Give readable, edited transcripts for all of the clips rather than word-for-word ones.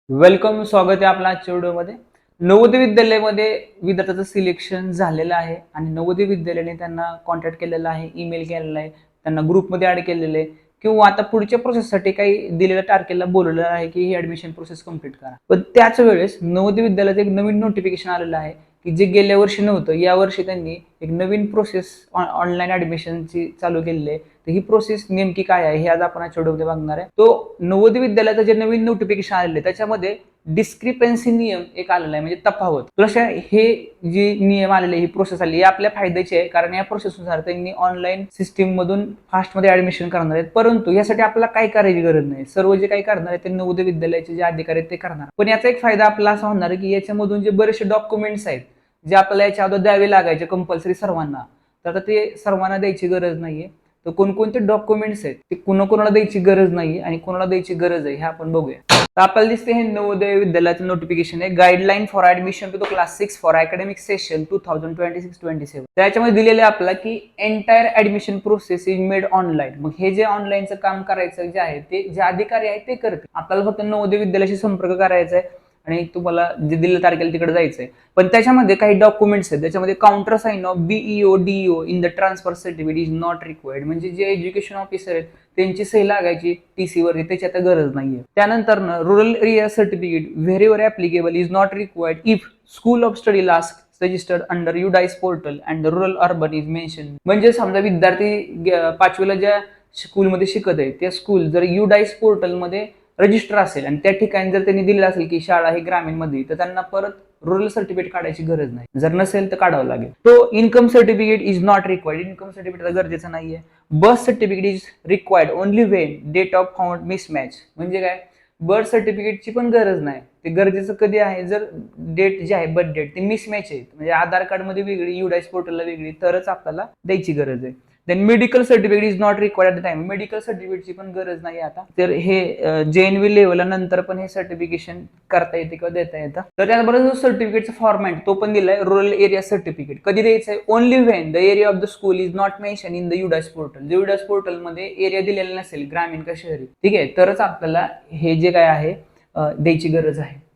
Welcome, स्वागत आहे आपलं आजच्या व्हिडिओमध्ये. नवोदय विद्यालयामध्ये विद्यार्थ्याचं सिलेक्शन झालेलं आहे आणि नवोदय विद्यालयाने त्यांना कॉन्टॅक्ट केलेला आहे, ईमेल केलेला आहे, त्यांना ग्रुपमध्ये ॲड केलेलं आहे किंवा आता पुढच्या प्रोसेससाठी काही दिलेल्या तारखेला बोलवलेलं आहे की ही ॲडमिशन प्रोसेस कंप्लीट करा. पण त्याच वेळेस नवोदय विद्यालयात एक नवीन नोटिफिकेशन आलेलं आहे की जे गेल्या वर्षी नव्हतं, यावर्षी त्यांनी एक नवीन प्रोसेस ऑनलाईन ॲडमिशनची चालू केलेली आहे. तर ही प्रोसेस नेमकी काय आहे हे आज आपण आजच्या व्हिडिओमध्ये बघणार आहे. तो नवोदय विद्यालयाचं जे नवीन नोटिफिकेशन आलेलं आहे त्याच्यामध्ये डिस्क्रिपन्सी नियम एक आलेला आहे, म्हणजे तफावत. तर हे जे नियम आलेले, ही प्रोसेस आली, हे आपल्या फायद्याची आहे, कारण या प्रोसेसनुसार त्यांनी ऑनलाईन सिस्टीम मधून फास्टमध्ये ऍडमिशन करणार आहेत. परंतु यासाठी आपल्याला काय करायची गरज नाही. सर्व जे काही करणार आहे ते नवोदय विद्यालयाचे जे अधिकारी आहेत ते करणार. पण याचा एक फायदा आपला असा होणार आहे की याच्यामधून जे बरेचसे डॉक्युमेंट्स आहेत जे आपल्याला याच्या अगोदर द्यावे लागायचे कंपल्सरी सर्वांना, तर आता ते सर्वांना द्यायची गरज नाहीये. तर कोणकोणते डॉक्युमेंट्स आहेत ते कोणाकोणाला द्यायची गरज नाही आणि कोणाला द्यायची गरज आहे हे आपण बघूया. तर आपल्याला दिसते हे नवोदय विद्यालयाचं नोटिफिकेशन आहे, guideline for admission to the class 6 for academic session 2026-27. त्याच्यामध्ये दिलेलं आहे आपला की entire admission process is made online. मग हे जे ऑनलाईनचं काम करायचं जे आहे ते जे अधिकारी आहेत ते करतील. आपल्याला फक्त नवोदय विद्यालयाशी संपर्क करायचा आहे आणि तुम्हाला जे दिलेल्या तारखेला तिकडे जायचंय. पण त्याच्यामध्ये काही डॉक्युमेंट्स आहेत, त्याच्यामध्ये counter sign of BEO DEO in the transfer certificate is not required. म्हणजे जे एज्युकेशन ऑफिसर आहेत त्यांची सही लागायची टीसी वरती, त्याची आता गरज नाहीये. त्यानंतर rural area certificate wherever applicable is not required if school of study last registered under UDISE portal and the rural urban is mention. म्हणजे समजा विद्यार्थी पाचवीला ज्या स्कूलमध्ये शिकत आहे त्या स्कूल जर युडाइस पोर्टलमध्ये रजिस्टर असेल आणि त्या ठिकाणी जर त्यांनी दिलेलं असेल की शाळा ही ग्रामीण मध्ये, तर त्यांना परत रुरल सर्टिफिकेट काढायची गरज नाही. जर नसेल तर काढावं लागेल. तो income certificate is not required. Income certificate गरजेचं नाहीये. Birth certificate is required only when date of found mismatch. म्हणजे काय, बर्थ सर्टिफिकेटची पण गरज नाही. ते गरजेचं कधी आहे, जर डेट जी आहे बर्थ डेट ती मिसमॅच आहे, म्हणजे आधार कार्ड मध्ये वेगळी, युडाइस पोर्टलला वेगळी, तरच आपल्याला द्यायची गरज आहे. Then medical certificate is not required at the time. Medical सर्टिफिकेटची पण गरज नाही आता. तर हे JNV लेवलला नंतर पण हे सर्टिफिकेशन करता येते किंवा देता येतं. तर त्याबरोबर जो सर्टिफिकेटचा फॉर्मॅट तो पण दिलाय, रुरल एरिया सर्टिफिकेट. कधी द्यायचं आहे, only when the area of the school is not mention in the UDISE portal. जे युडाइस पोर्टल मध्ये एरिया दिलेला नसेल, ग्रामीण का शहरी, ठीक आहे, तरच आपल्याला हे जे काय आहे द्यायची गरज आहे.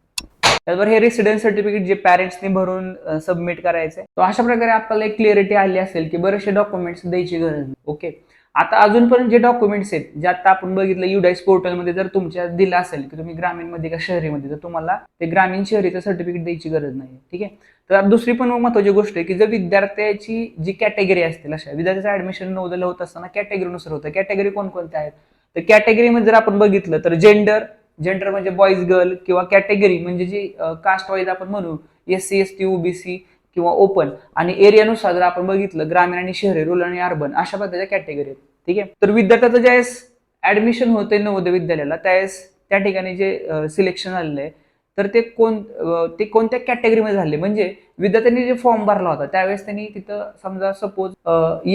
त्याचबरोबर हे रेसिडेन्स सर्टिफिकेट जे पॅरेंट्सने भरून सबमिट करायचंय. तर अशा प्रकारे आपल्याला एक क्लिअरिटी आली असेल की बरेचसे डॉक्युमेंट्स द्यायची गरज नाही. ओके, आता अजून पण जे डॉक्युमेंट्स आहेत जे आता आपण बघितलं युडाइस पोर्टलमध्ये जर तुमच्या दिलं असेल की तुम्ही ग्रामीणमध्ये का शहरीमध्ये, तर तुम्हाला ते ग्रामीण शहरीचं सर्टिफिकेट द्यायची गरज नाही. ठीक आहे. तर दुसरी पण महत्वाची गोष्ट आहे की जर विद्यार्थ्याची जी कॅटेगरी असतील, अशा विद्यार्थ्याचं ऍडमिशन नवोदयला होत असताना कॅटेगरीनुसार होतं. कॅटेगरी कोणकोणत्या आहेत, तर कॅटेगरीमध्ये जर आपण बघितलं तर जेंडर म्हणजे बॉईज गर्ल, किंवा कॅटेगरी म्हणजे जी कास्ट वाईज आपण म्हणू SC ST OBC किंवा ओपन, आणि एरियानुसार जर आपण बघितलं ग्रामीण आणि शहरी, रुरल आणि अर्बन, अशा प्रकारच्या कॅटेगरी आहेत. ठीक आहे. तर विद्यार्थ्याचं ज्यावेळेस ऍडमिशन होते नवोदय विद्यालयाला त्यावेळेस त्या ठिकाणी जे सिलेक्शन झालेलं आहे तर ते कोणत्या कॅटेगरीमध्ये झाले, म्हणजे विद्यार्थ्यांनी जे फॉर्म भरला होता त्यावेळेस त्यांनी तिथं समजा सपोज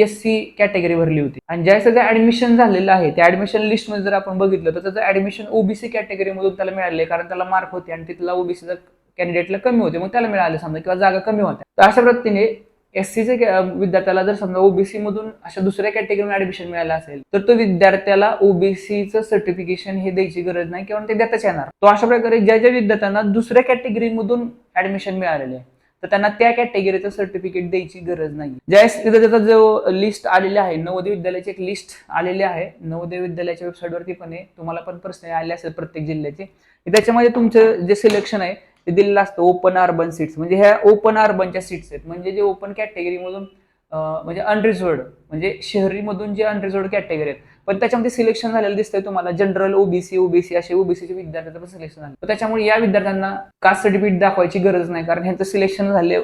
SC कॅटेगरी भरली होती, आणि ज्यावेळेस त्याचं ऍडमिशन झालेलं आहे त्या ऍडमिशन लिस्ट मध्ये जर आपण बघितलं तर त्याचं ऍडमिशन OBC कॅटेगरी मधून त्याला मिळाले, कारण त्याला मार्क होते आणि तिथला ओबीसीचा कॅन्डिडेटला कमी होते, मग त्याला मिळाले समजा, किंवा जागा कमी होत्या. तर अशा पद्धतीने SCचे विद्यार्थ्याला जर समजा ओबीसी मधून अशा दुसऱ्या कॅटेगरीमध्ये ऍडमिशन मिळालं असेल तर तो विद्यार्थ्याला ओबीसीचं सर्टिफिकेशन हे द्यायची गरज नाही किंवा ते देताच येणार. तो अशा प्रकारे ज्या ज्या विद्यार्थ्यांना दुसऱ्या कॅटेगरीमधून ऍडमिशन मिळालेले आहे तर त्यांना त्या कॅटेगरीचं सर्टिफिकेट द्यायची गरज नाही. ज्यावेळेस विद्यार्थ्याचा जो लिस्ट आलेली आहे, नवोदय विद्यालयाची एक लिस्ट आलेली आहे, नवोदय विद्यालयाच्या वेबसाईटवरती पण आहे, तुम्हाला पण पर्सनली आले असेल प्रत्येक जिल्ह्याचे. त्याच्यामध्ये तुमचं जे सिलेक्शन आहे ते दिलेलं असतं ओपन अर्बन सीट्स. म्हणजे ह्या ओपन अर्बनच्या सीट्स आहेत, म्हणजे जे ओपन कॅटेगरीमधून म्हणजे अनरिझर्व्ड, म्हणजे शहरीमधून जे अनरिझर्व्ड कॅटेगरी आहेत, पण त्याच्यामध्ये सिलेक्शन झालेलं दिसतंय तुम्हाला जनरल ओबीसी असे ओबीसीचे विद्यार्थ्यांचं पण सिलेक्शन झालं. तर त्याच्यामुळे या विद्यार्थ्यांना कास्ट सर्टिफिकेट दाखवायची गरज नाही, कारण ह्यांचं सिलेक्शन झाले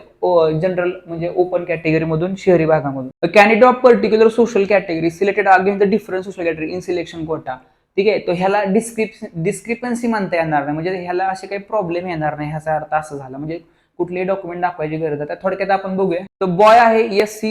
जनरल म्हणजे ओपन कॅटेगरी मधून शहरी भागामधून. Candidate of particular social category selected against the different social category in selection quota. ठीक आहे. तो ह्याला डिस्क्रिपन्सी मानता येणार नाही, म्हणजे ह्याला असे काही प्रॉब्लेम येणार नाही. ह्याचा अर्थ असं झाला, म्हणजे कुठलेही डॉक्युमेंट दाखवायची गरज आहे. थोडक्यात आपण बघूया. तर बॉय आहे SC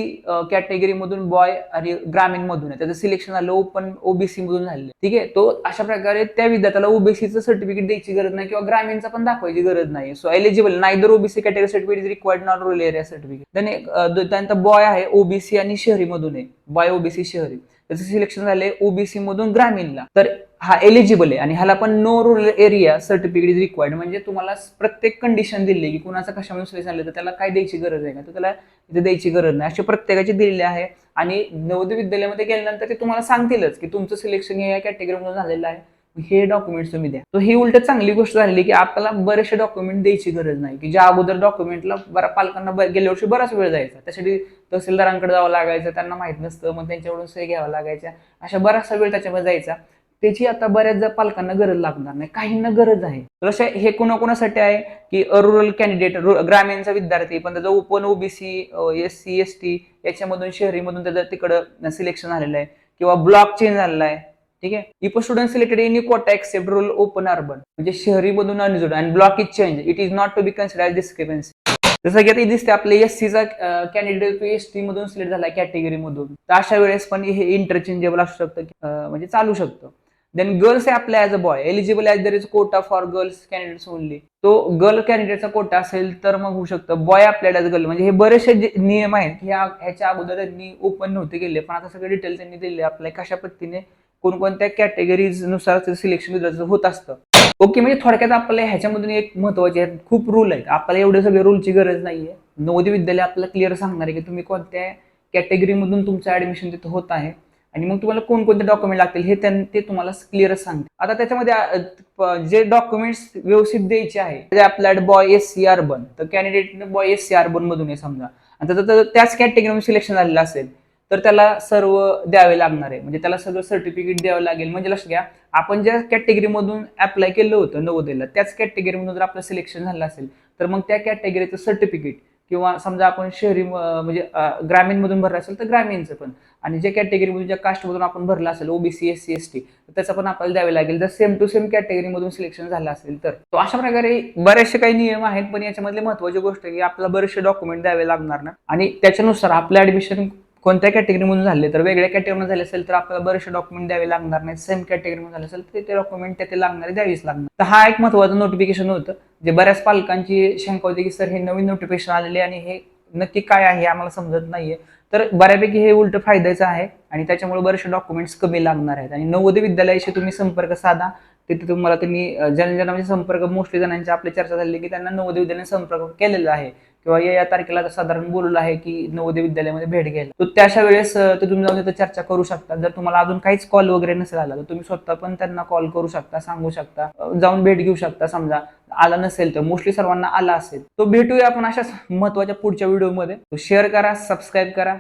कॅटेगरी मधून बॉय आणि ग्रामीण मधून आहे, त्याचं सिलेक्शन झालं ओपन OBC मधून झालं. ठीक आहे. तो अशा प्रकारे त्या विद्यार्थ्याला ओबीसीचं सर्टिफिकेट द्यायची गरज नाही किंवा ग्रामीणचा पण दाखवायची गरज नाही. So eligible neither OBC category certificate is required not rural area certificate. त्यानंतर बॉय आहे OBC आणि शहरी मधून आहे, बॉय OBC शहरी, त्याचं सिलेक्शन झालंय ओबीसी मधून ग्रामीणला, तर हा एलिजिबल आहे आणि ह्याला पण no rural area certificate is required. म्हणजे तुम्हाला प्रत्येक कंडिशन दिली की कुणाचं कशामध्ये सिलेक्शन झालं तर त्याला काय द्यायची गरज आहे का, तर त्याला इथे द्यायची गरज नाही, अशी प्रत्येकाची दिलेली आहे. आणि नवोदय विद्यालयामध्ये गेल्यानंतर ते तुम्हाला सांगतीलच की तुमचं सिलेक्शन या कॅटेगरीमधून झालेलं आहे, हे डॉक्युमेंट्स तुम्ही द्या. तर ही उलट चांगली गोष्ट झाली की आपल्याला बरेचसे डॉक्युमेंट द्यायची गरज नाही, की ज्या अगोदर डॉक्युमेंटला बऱ्या पालकांना गेल्या वर्षी बराच वेळ जायचा, त्यासाठी तहसीलदारांकडे जावं लागायचं, त्यांना माहित नसतं, मग त्यांच्याकडून सही घ्यावं लागायच्या, अशा बराचसा वेळ त्याच्यामध्ये जायचा. त्याची आता बऱ्याच पालकांना गरज लागणार नाही, काहींना गरज आहे. तर अशा हे कोणाकोणासाठी आहे की रुरल कॅन्डिडेट, ग्रामीणचा विद्यार्थी पण त्याचं ओपन ओबीसी, SC ST याच्यामधून शहरीमधून त्याचं तिकडं सिलेक्शन झालेलं आहे, किंवा ब्लॉक चेंज झालेला आहे. ठीक आहे. If student selected in quota except rural open urban, म्हणजे शहरीमधून अनरिझर्व्ड आणि block is change, it is not to be consider as discrepancy. जसं की आता दिसते आपले SCचा कॅन्डिडेट ST मधून सिलेक्ट झाला कॅटेगरी मधून, तर अशा वेळेस पण हे इंटरचेंजेबल असू शकतं, म्हणजे चालू शकतं. Then girls apply as a boy eligible as there is quota for girls candidates only. तो गर्ल कॅन्डिडेटचा कोटा असेल तर मग होऊ शकतं. बॉय अप्लाइड ॲज गर्ल, म्हणजे हे बरेचसे नियम आहेत ह्याच्या अगोदर त्यांनी ओपन नव्हते केले, पण आता सगळे डिटेल त्यांनी दिले अप्लाय कशा पद्धतीने कोणकोणत्या कॅटेगरीज नुसार सिलेक्शन होत असतं. ओके, म्हणजे थोडक्यात आपल्याला ह्याच्यामधून एक महत्वाचे आहेत, खूप रूल आहेत, आपल्याला एवढे सगळे रूलची गरज नाहीये. नवोदय विद्यालय आपल्याला क्लिअर सांगणार आहे की तुम्ही कोणत्या कॅटेगरीमधून तुमचं ऍडमिशन तिथं होत आहे आणि मग तुम्हाला कोणकोणते डॉक्युमेंट लागतील हे ते तुम्हाला क्लिअरच सांगते. आता त्याच्यामध्ये जे डॉक्युमेंट्स व्यवस्थित द्यायचे आहे, अप्लाइड बॉय SC अर्बन, तर कॅन्डिडेट बॉय SC अर्बन मधून आहे समजा, आणि त्याच कॅटेगरीमध्ये सिलेक्शन झालेलं असेल तर त्याला सर्व द्यावे लागणार आहे, म्हणजे त्याला सगळं सर्टिफिकेट द्यावं लागेल. म्हणजे लक्षात घ्या, आपण ज्या कॅटेगरीमधून अप्लाय केलं होतं नवोदयला त्याच कॅटेगरीमधून जर आपलं सिलेक्शन झालं असेल तर मग त्या कॅटेगरीचं सर्टिफिकेट, किंवा समजा आपण शहरी म्हणजे ग्रामीण मधून भरलं असेल तर ग्रामीणचं पण, आणि ज्या कॅटेगरीमधून ज्या कास्टमधून आपण भरलं असेल ओबीसी SC ST तर त्याचं पण आपल्याला द्यावे लागेल, जर सेम टू सेम कॅटेगरीमधून सिलेक्शन झालं असेल तर. तो अशा प्रकारे बरेचसे काही नियम आहेत, पण याच्यामधले महत्वाची गोष्ट आहे की आपल्याला बरेचसे डॉक्युमेंट द्यावे लागणार ना, आणि त्याच्यानुसार आपलं ऍडमिशन कोणत्या कॅटेगरीमधून झाले, तर वेगळ्या कॅटेगरीमध्ये झाले असेल तर आपल्याला बरेचसे डॉक्युमेंट द्यावे लागणार नाही, सेम कॅटेगरीमध्ये झाले असेल तर ते डॉक्युमेंट ते लागणारे द्यावीच लागणार. तर हा एक महत्वाचं नोटिफिकेशन होतं, जे बऱ्याच पालकांची शंका होती की सर हे नवीन नोटिफिकेशन आलेले आणि हे नक्की काय आहे आम्हाला समजत नाहीये. तर बऱ्यापैकी हे उलट फायद्याचं आहे आणि त्याच्यामुळे बरेचसे डॉक्युमेंट्स कमी लागणार आहेत. आणि नवोदय विद्यालयाशी तुम्ही संपर्क साधा, तिथे तुम्हाला त्यांनी ज्यांना म्हणजे संपर्क मोस्टली जणांची आपली चर्चा झाली की त्यांना नवोदय विद्यालयाने संपर्क केलेला आहे, किंवा या तारखेला साधारण बोललं आहे की नवोदय विद्यालयामध्ये भेट घ्यायला. तर त्याशा वेळेस ते तुम्ही जाऊन तिथे चर्चा करू शकता. जर तुम्हाला अजून काहीच कॉल वगैरे नसेल आला तर तुम्ही स्वतः पण त्यांना कॉल करू शकता, सांगू शकता, जाऊन भेट घेऊ शकता. समजा आला नसेल तर मोस्टली सर्वांना आला असेल. तो भेटूया आपण अशाच महत्वाच्या पुढच्या व्हिडिओमध्ये. शेअर करा, सबस्क्राईब करा.